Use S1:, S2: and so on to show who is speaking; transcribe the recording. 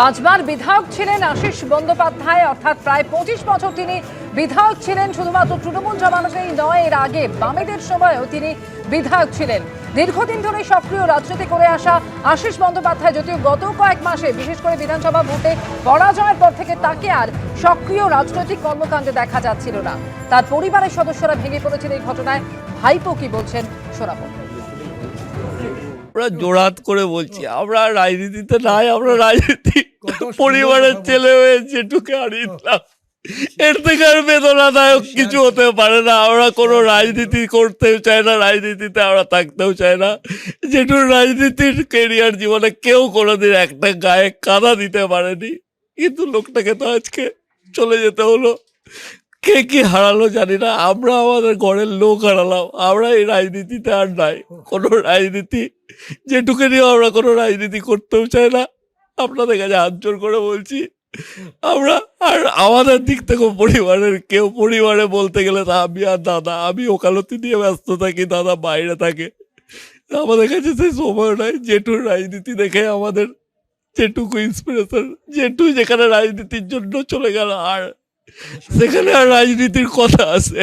S1: পাঁচবার বিধায়ক ছিলেন আশিস বন্দ্যোপাধ্যায়, অর্থাৎ প্রায় 25 বছর তিনি বিধায়ক ছিলেন। শুধুমাত্র তৃণমূল জমানাতেই নয়, এর আগে বামেদের সময়ও তিনি বিধায়ক ছিলেন। দীর্ঘদিন ধরে সক্রিয় রাজনীতি করে আসা আশিস বন্দ্যোপাধ্যায় যদিও গত কয়েক মাসে বিশেষ করে বিধানসভা ভোটে পরাজয়ের পর থেকে তাকে আর সক্রিয় রাজনৈতিক কর্মকাণ্ডে দেখা যাচ্ছিল না। তার পরিবারের সদস্যরা ভেঙে পড়েছেন এই ঘটনায়। ভাইপো কি বলছেন শোনাবো।
S2: আমরা জোড়াত করে বলছি, আমরা রাজনীতিতে নাই, আমরা রাজনীতি পরিবারের ছেলে হয়ে যেটুকু হারিয়ে দিলাম, এর থেকে আর বেদনাদায়ক কিছু হতে পারে না। আমরা কোনো রাজনীতি করতেও চাই না, রাজনীতিতে আমরা থাকতেও চাই না। যেটুকু রাজনীতির কেরিয়ার জীবনে কেউ কোনোদিন একটা গায়ে কাদা দিতে পারেনি, কিন্তু লোকটাকে তো আজকে চলে যেতে হলো। কে কি হারালো জানি না, আমরা আমাদের ঘরের লোক হারালাম। আমরা এই রাজনীতিতে আর নাই, কোনো রাজনীতি যেটুকু নিয়েও আমরা কোনো রাজনীতি করতেও চাই না। আপনাদের কাছে হাত জোর করে বলছি, আমরা আর আমাদের দিক থেকে পরিবারের কেউ, পরিবারে বলতে গেলে তা আমি আর দাদা, আমি ওকালতি নিয়ে ব্যস্ত থাকি, দাদা বাইরে থাকে, আমাদের কাছে সেই সময় নাই। জেঠুর রাজনীতি দেখে আমাদের যেটুকু ইন্সপিরেশন, জেঠু যেখানে রাজনীতির জন্য চলে গেল আর সেখানে আর রাজনীতির কথা আছে।